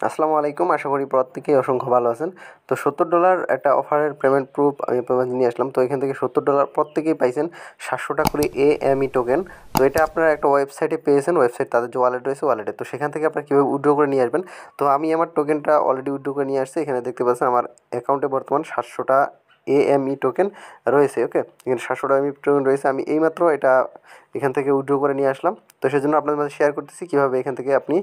আসসালামু আলাইকুম, আশা করি প্রত্যেকেই অসংখ্য ভালো আছেন। তো $70 একটা অফারের পেমেন্ট প্রুফ আমি আপনার মাঝে নিয়ে আসলাম। তো এখান থেকে $70 প্রত্যেকেই পাইছেন 700টা করে AME টোকেন। তো এটা আপনারা একটা ওয়েবসাইটে পেয়েছেন, ওয়েবসাইট তাদের যে ওয়ালেট রয়েছে ওয়ালেটে। তো সেখান থেকে আপনারা কীভাবে উইথড্র করে নিয়ে আসবেন। তো আমি আমার টোকেনটা অলরেডি উইথড্র করে নিয়ে আসছি। এখানে দেখতে পাচ্ছেন আমার অ্যাকাউন্টে বর্তমান 700টা AME টোকেন রয়েছে। ওকে, এখানে 700টা AME টোকেন রয়েছে। আমি এইমাত্র এটা এখান থেকে উইথড্র করে নিয়ে আসলাম। তো সেজন্য আপনাদের মাঝে শেয়ার করতেছি কীভাবে এখান থেকে আপনি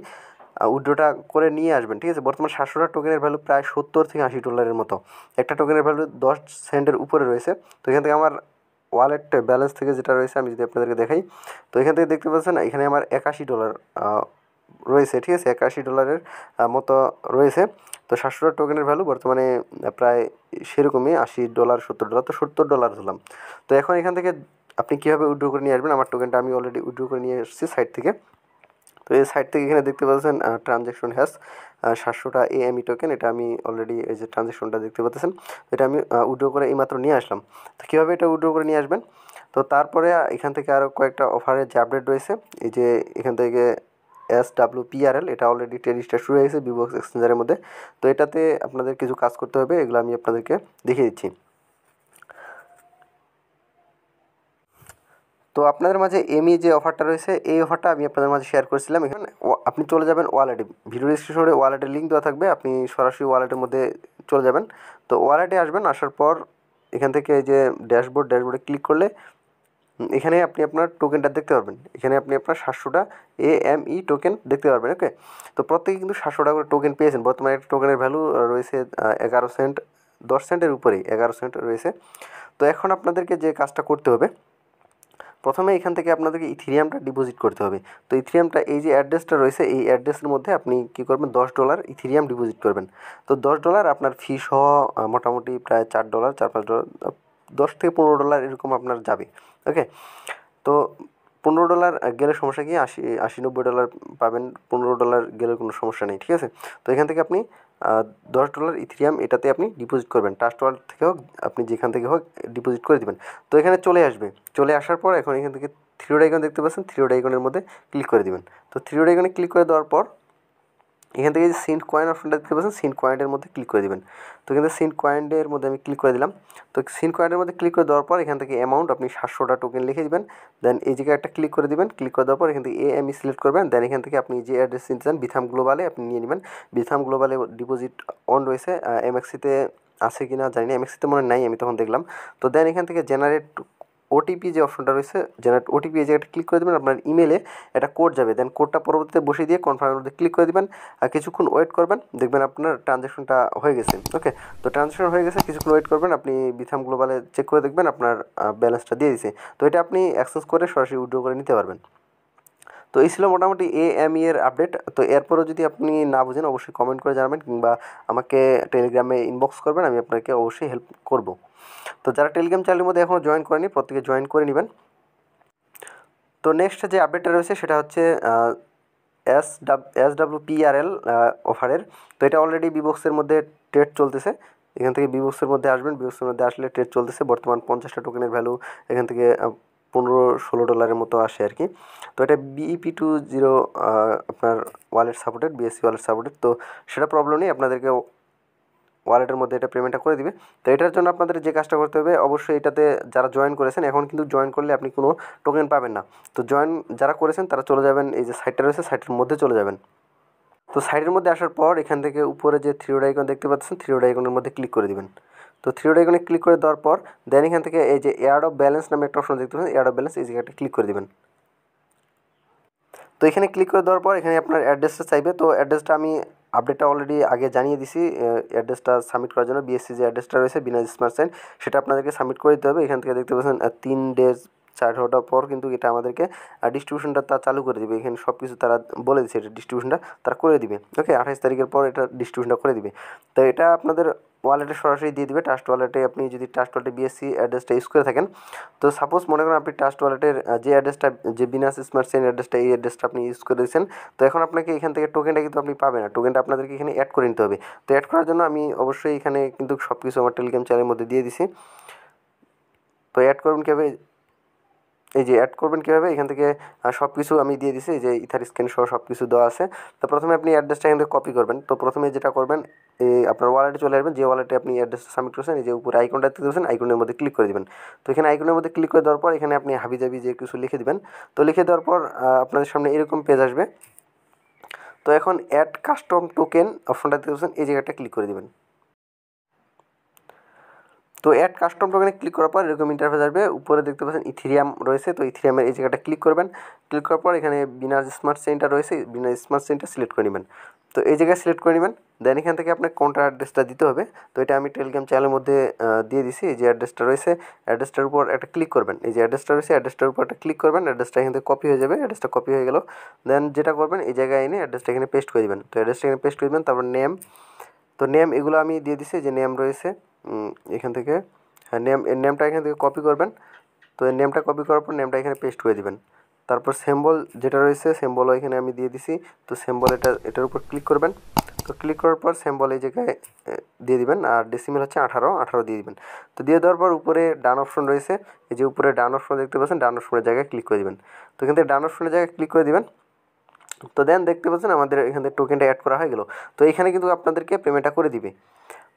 উইথড্রটা করে নিয়ে আসবেন। ঠিক আছে, বর্তমান 700টা টোকেনের ভ্যালু প্রায় $70 থেকে $80 মতো। একটা টোকেনের ভ্যালু 10 সেন্টের উপরে রয়েছে। তো এখান থেকে আমার ওয়ালেট ব্যালেন্স থেকে যেটা রয়েছে আমি যদি আপনাদেরকে দেখাই, তো এখান থেকে দেখতে পাচ্ছেন এখানে আমার $81 রয়েছে। ঠিক আছে, $81 মতো রয়েছে। তো 700টা টোকেনের ভ্যালু বর্তমানে প্রায় সেরকমই $80 $70। তো $70 ধরলাম। তো এখন এখান থেকে আপনি কীভাবে উইথড্র করে নিয়ে আসবেন। আমার টোকেনটা আমি অলরেডি উইথড্র করে নিয়ে এসেছি সাইট থেকে। তো এই সাইট থেকে এখানে দেখতে পাচ্ছেন ট্রানজ্যাকশন হ্যাশ 700টা AME টোকেন। এটা আমি অলরেডি এই যে ট্রানজ্যাকশনটা দেখতে পাচ্ছেন, এটা আমি উইথড্র করে এইমাত্র নিয়ে আসলাম। তো কীভাবে এটা উইথড্র করে নিয়ে আসবেন, তো তারপরে এখান থেকে আরও কয়েকটা অফারের যে আপডেট রয়েছে, এই যে এখান থেকে 𝗧𝗵𝗵𝗹 এটা অলরেডি টেলিস্টার শুরু হয়ে গেছে বিবক্স এক্সচেঞ্জারের মধ্যে। তো এটাতে আপনাদের কিছু কাজ করতে হবে, এগুলো আমি আপনাদেরকে দেখিয়ে দিচ্ছি। তো আপনাদের মাঝে এমই যে অফারটা রয়েছে এই অফারটা আমি আপনাদের মাঝে শেয়ার করেছিলাম। এখানে আপনি চলে যাবেন ওয়ালেটে, ভিডিও ডিসক্রিপশনে ওয়ালেটের লিঙ্ক দেওয়া থাকবে, আপনি সরাসরি ওয়ালেটের মধ্যে চলে যাবেন। তো ওয়ালেটে আসবেন, আসার পর এখান থেকে এই যে ড্যাশবোর্ডে ক্লিক করলে এখানে আপনি আপনার টোকেনটা দেখতে পারবেন। এখানে আপনি আপনার 700টা AME টোকেন দেখতে পারবেন। ওকে, তো প্রত্যেকে কিন্তু 700টা করে টোকেন পেয়েছেন। বর্তমানে একটা টোকেনের ভ্যালু রয়েছে 11 সেন্ট, 10 সেন্টের উপরেই 11 সেন্ট রয়েছে। তো এখন আপনাদেরকে যে কাজটা করতে হবে, প্রথমে এখান থেকে আপনাদেরকে ইথিরিয়ামটা ডিপোজিট করতে হবে। তো ইথিরিয়ামটা এই যে অ্যাড্রেসটা রয়েছে এই অ্যাড্রেসের মধ্যে আপনি কী করবেন, $10 ইথিরিয়াম ডিপোজিট করবেন। তো $10 আপনার ফি সহ মোটামুটি প্রায় $4 $4-5 $10 থেকে $15 এরকম আপনার যাবে। ওকে, তো $15 গেলে সমস্যা কি, $80-90 পাবেন। $15 গেলে কোনো সমস্যা নেই। ঠিক আছে, তো এখান থেকে আপনি $10 ইথিরিয়াম এটাতে আপনি ডিপোজিট করবেন। ট্রাস্ট ওয়ালেট থেকে হোক, আপনি যেখান থেকে হোক ডিপোজিট করে দেবেন। তো এখানে চলে আসবে, চলে আসার পর এখন এখান থেকে থ্রি ডট আইকন দেখতে পাচ্ছেন, থ্রি ডট আইকনের মধ্যে ক্লিক করে দেবেন। তো থ্রি ডট আইকনে ক্লিক করে দেওয়ার পর এখান থেকে যে সেন্ট কয়েন অপশনটা দেখতে পাচ্ছেন, সেন্ট কয়েনের মধ্যে ক্লিক করে দেবেন। তো এখান থেকে সেন্ট কয়েনের মধ্যে আমি ক্লিক করে দিলাম। তো সেন্ট কয়েনের মধ্যে ক্লিক করে দেওয়ার পর এখান থেকে অ্যামাউন্ট আপনি 700টা টোকেন লিখে দেবেন। দেন এই জায়গায় একটা ক্লিক করে দেবেন। ক্লিক করে দেওয়ার পর এখান থেকে AME সিলেক্ট করবেন। দেন এখান থেকে আপনি যে অ্যাড্রেস নিতে চান 𝗵𝗵 গ্লোবালে আপনি নিয়ে নেবেন। 𝗵𝗵 গ্লোবালে ডিপোজিট অন রয়েছে, MXCতে আছে কি না জানি না, MXCতে মনে নাই, আমি তখন দেখলাম। তো দেন এখান থেকে জেনারেট OTP যে অপশনটা রয়েছে, জেনারেট OTP এই জায়গাটা ক্লিক করে দেবেন। আপনার ইমেলে একটা কোড যাবে, দেন কোডটা পরবর্তীতে বসিয়ে দিয়ে কনফার্মের মধ্যে ক্লিক করে দেবেন। আর কিছুক্ষণ ওয়েট করবেন, দেখবেন আপনার ট্রানজ্যাকশনটা হয়ে গেছে। ওকে, তো ট্রানজ্যাকশন হয়ে গেছে, কিছুক্ষণ ওয়েট করবেন, আপনি 𝗵𝗵 গ্লোবালে চেক করে দেখবেন আপনার ব্যালেন্সটা দিয়ে দিছে। তো এটা আপনি অ্যাক্সেস করে সরাসরি উইথড্র করে নিতে পারবেন। তো এই ছিল মোটামুটি AME এর আপডেট। তো এরপরও যদি আপনি না বুঝেন অবশ্যই কমেন্ট করে জানাবেন, কিংবা আমাকে টেলিগ্রামে ইনবক্স করবেন, আমি আপনাকে অবশ্যই হেল্প করব। তো যারা টেলিগ্রাম চ্যানেলের মধ্যে এখনও জয়েন করেনি প্রত্যেকে জয়েন করে নেবেন। তো নেক্সট যে আপডেটটা রয়েছে সেটা হচ্ছে 𝗧𝗵𝗵𝗹 অফারের। তো এটা অলরেডি বিবক্সের মধ্যে ট্রেড চলতেছে। এখান থেকে বিবক্সের মধ্যে আসবেন, বিবক্সের মধ্যে আসলে ট্রেড চলতেছে। বর্তমান 50টা টোকেনের ভ্যালু এখান থেকে $15-16 মতো আসে আর কি। তো এটা BEP20 আপনার wallet supported, BSC wallet supported. তো সেটা প্রবলেম নেই, আপনাদেরকে ওয়ালেটের মধ্যে এটা পেমেন্টটা করে দিবে। তো এটার জন্য আপনাদের যে কাজটা করতে হবে, অবশ্যই এটাতে যারা জয়েন করেছেন, এখন কিন্তু জয়েন করলে আপনি কোনো টোকেন পাবেন না। তো জয়েন যারা করেছেন তারা চলে যাবেন, এই যে সাইটটা রয়েছে সাইটের মধ্যে চলে যাবেন। তো সাইটের মধ্যে আসার পর এখান থেকে উপরে যে থ্রি ডট আইকন দেখতে পাচ্ছেন, থ্রি ডট আইকনের মধ্যে ক্লিক করে দিবেন। তো থ্রি ডট আইকনে ক্লিক করে দেওয়ার পর দেন এখান থেকে এই যে এয়ারড্রপ ব্যালেন্স নামে একটা অপশন দেখতে পাচ্ছেন, এয়ারড্রপ ব্যালেন্স এই জায়গাটা ক্লিক করে দিবেন। তো এখানে ক্লিক করে দেওয়ার পর এখানে আপনার অ্যাড্রেসটা চাইবে। তো অ্যাড্রেসটা আমি আপডেটটা অলরেডি আগে জানিয়ে দিছি, অ্যাড্রেসটা সাবমিট করার জন্য বিএসসি যে অ্যাড্রেসটা রয়েছে বিনাজ স্মার্ট সাইন, সেটা আপনাদেরকে সাবমিট করে দিতে হবে। এখান থেকে দেখতে পাচ্ছেন 3 ডেজ 4 ঘন্টা পর কিন্তু এটা আমাদেরকে ডিস্ট্রিবিউশনটা তা চালু করে দিবে। এখানে সব কিছু তারা বলে দিচ্ছে, এটা ডিস্ট্রিবিউশনটা তারা করে দিবে। ওকে, 28 তারিখের পর এটা ডিস্ট্রিবিউশনটা করে দিবে। তো এটা আপনাদের ওয়ালেটে সরাসরি দিয়ে দিবে। ট্রাস্ট ওয়ালেটে আপনি যদি ট্রাস্ট ওয়ালেটে বিএসসি অ্যাড্রেসটা ইউজ করে থাকেন, তো সাপোজ মনে করেন আপনি ট্রাস্ট ওয়ালেটের যে অ্যাড্রেসটা, যে বিনাস স্মার্ট চেইন অ্যাড্রেসটা, এই অ্যাড্রেসটা আপনি ইউজ করে দিয়েছেন। তো এখন আপনাকে এখান থেকে টোকেনটা কিন্তু আপনি পাবেন না, টোকেনটা আপনাদেরকে এখানে অ্যাড করে নিতে হবে। তো অ্যাড করার জন্য আমি অবশ্যই এখানে কিন্তু সব কিছু আমার টেলিগ্রাম চ্যানেলের মধ্যে দিয়ে দিছি। তো অ্যাড করবেন কীভাবে, এই যে অ্যাড করবেন কীভাবে, এখান থেকে সব কিছু আমি দিয়ে দিছি, যে ইথার স্ক্যান সহ সব কিছু দেওয়া আছে। তো প্রথমে আপনি অ্যাড্রেসটা এখান থেকে কপি করবেন। তো প্রথমে যেটা করবেন, এই আপনার ওয়ালেটে চলে আসবেন, যে ওয়ালেটে আপনি অ্যাড্রেসটা সাবমিট করছেন, এই যে উপরে আইকনটা দেখতে পাচ্ছেন, আইকনের মধ্যে ক্লিক করে দিবেন। তো এখানে আইকনের মধ্যে ক্লিক করে দেওয়ার পর এখানে আপনি হাবিজাবি যে কিছু লিখে দিবেন। তো লিখে দেওয়ার পর আপনাদের সামনে এরকম পেজ আসবে। তো এখন অ্যাড কাস্টম টোকেন অপশনটা দেখতে পাচ্ছেন, এই জায়গাটা ক্লিক করে দিবেন। তো অ্যাড কাস্টম টোকেনে ক্লিক করার পর এরকম ইন্টারফেস আসবে। উপরে দেখতে পাচ্ছেন ইথেরিয়াম রয়েছে, তো ইথেরিয়ামের এই জায়গাটা ক্লিক করবেন। ক্লিক করার পর এখানে বিনার স্মার্ট চেইনটা রয়েছে, বিনার স্মার্ট চেইনটা সিলেক্ট করে নেবেন। তো এই জায়গায় সিলেক্ট করে নেবেন। দেন এখান থেকে আপনার কোনটার অ্যাড্রেসটা দিতে হবে, তো এটা আমি টেলিগ্রাম চ্যানেলের মধ্যে দিয়ে দিছি। এই যে অ্যাড্রেসটা রয়েছে, অ্যাড্রেসটার উপর একটা ক্লিক করবেন। এই যে অ্যাড্রেসটা রয়েছে, অ্যাড্রেসটার উপর একটা ক্লিক করবেন, অ্যাড্রেসটা এখান থেকে কপি হয়ে যাবে। অ্যাড্রেসটা কপি হয়ে গেল। দেন যেটা করবেন, এই জায়গায় এনে অ্যাড্রেসটা এখানে পেস্ট করে দেবেন। তো অ্যাড্রেসটা এখানে পেস্ট করে দেবেন। তারপর নেম, তো নেম এগুলো আমি দিয়ে দিছি, যে নেম রয়েছে এখান থেকে, হ্যাঁ নেমটা এখান থেকে কপি করবেন। তো এই নেমটা কপি করার পর নেমটা এখানে পেস্ট করে দিবেন। তারপর সিম্বল যেটা রয়েছে, সিম্বলও এখানে আমি দিয়ে দিছি। তো সিম্বল এটার উপর ক্লিক করবেন। তো ক্লিক করার পর সিম্বল এই জায়গায় দিয়ে দিবেন, আর ডেসিমেল হচ্ছে 18 দিয়ে দিবেন। তো দিয়ে দেওয়ার পর উপরে ডান অপশন রয়েছে, এই যে উপরে ডান অপশন দেখতে পাচ্ছেন, ডান অপশনের জায়গায় ক্লিক করে দিবেন। তো এখান থেকে ডান অপশনের জায়গায় ক্লিক করে দিবেন। তো দেন দেখতে পাচ্ছেন আমাদের এখান থেকে টোকেনটা অ্যাড করা হয়ে গেল। তো এখানে কিন্তু আপনাদেরকে পেমেন্টটা করে দিবে।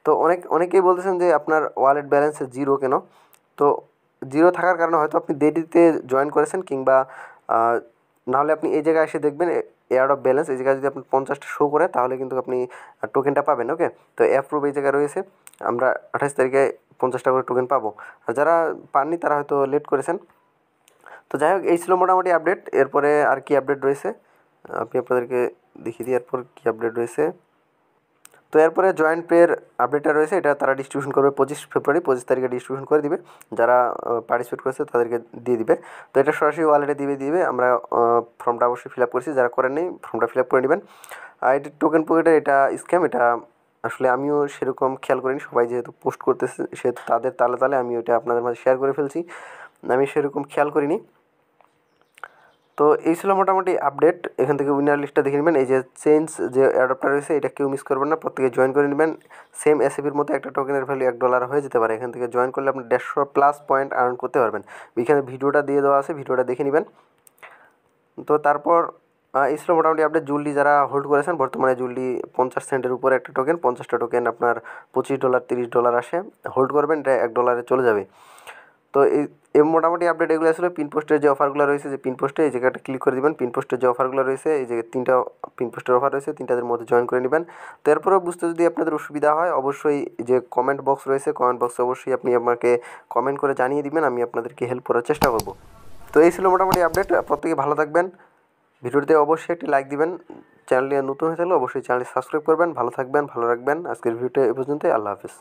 তো অনেকেই বলতেছেন যে আপনার ওয়ালেট ব্যালেন্স জিরো কেন। তো জিরো থাকার কারণে হয়তো আপনি দেরিতে জয়েন করেছেন, কিংবা নাহলে আপনি এই জায়গায় এসে দেখবেন এয়ারড্রপ ব্যালেন্স, এই জায়গায় যদি আপনি 50টা শো করে, তাহলে কিন্তু আপনি টোকেনটা পাবেন। ওকে, তো অ্যাপ্রুভ এই জায়গায় রয়েছে, আমরা 28 তারিখে 50টা করে টোকেন পাবো। আর যারা পাননি তারা হয়তো লেট করেছেন। তো যাই হোক, এই ছিল মোটামুটি আপডেট। এরপরে আর কি আপডেট রয়েছে আমি আপনাদেরকে দেখিয়ে দিই, এরপর কী আপডেট রয়েছে। তো এরপরে জয়েন্ট পের আপডেটটা রয়েছে, এটা তারা ডিস্ট্রিবিউশন করবে 25 ফেব্রুয়ারি, 25 তারিখে ডিস্ট্রিবিউশন করে দিবে। যারা পার্টিসিপেট করেছে তাদেরকে দিয়ে দিবে। তো এটা সরাসরি ওয়ালেটে দিবে। আমরা ফর্মটা অবশ্যই ফিল আপ করেছি, যারা করেননি ফর্মটা ফিল আপ করে নেবেন। আর এটি টোকেন পকেটের এটা স্ক্যাম, এটা আসলে আমিও সেরকম খেয়াল করিনি। সবাই যেহেতু পোস্ট করতেছে, সেহেতু তাদের তালে তালে আমি ওইটা আপনাদের মাঝে শেয়ার করে ফেলছি, আমি সেরকম খেয়াল করিনি। তো এই ছিল মোটামুটি আপডেট। এখান থেকে উইনার লিস্টটা দেখে নেবেন। এই যে চেঞ্জ যে অ্যাডপ্টার রয়েছে, এটা কেউ মিস করবেন না, প্রত্যেকে জয়েন করে নেবেন। সেম এসএপির মতো একটা টোকেনের ভ্যালু $1 হয়ে যেতে পারে। এখান থেকে জয়েন করলে আপনি 150+ পয়েন্ট আর্ন করতে পারবেন। এখানে ভিডিওটা দিয়ে দেওয়া আছে, ভিডিওটা দেখে নেবেন। তো তারপর এই ছিল মোটামুটি আপডেট। জুলডি যারা হোল্ড করেছেন, বর্তমানে জুলডি 50 সেন্টের উপরে একটা টোকেন, 50টা টোকেন আপনার $25 $30 আসে। হোল্ড করবেন, এটা $1 চলে যাবে। তো এই মোটামুটি আপডেট এগুলো ছিল। পিন পোস্টের যে অফারগুলো রয়েছে, যে পিন পোস্টে এই জায়গাটা ক্লিক করে দিবেন। পিন পোস্টের যে অফারগুলো রয়েছে, এই যে 3টা পিন পোস্টের অফার রয়েছে, 3টাদের মধ্যে জয়েন করে নেবেন। তো এরপরেও বুঝতে যদি আপনাদের অসুবিধা হয়, অবশ্যই যে কমেন্ট বক্স রয়েছে, কমেন্ট বক্সে অবশ্যই আপনি আমাকে কমেন্ট করে জানিয়ে দিবেন, আমি আপনাদেরকে হেল্প করার চেষ্টা করব। তো এই ছিল মোটামুটি আপডেট। প্রত্যেকে ভালো থাকবেন। ভিডিওটিতে অবশ্যই একটি লাইক দিবেন। চ্যানেলটি নতুন হয়ে থাকলে অবশ্যই চ্যানেলটি সাবস্ক্রাইব করবেন। ভালো থাকবেন, ভালো রাখবেন। আজকের ভিডিওটা এ পর্যন্তই। আল্লাহ হাফিজ।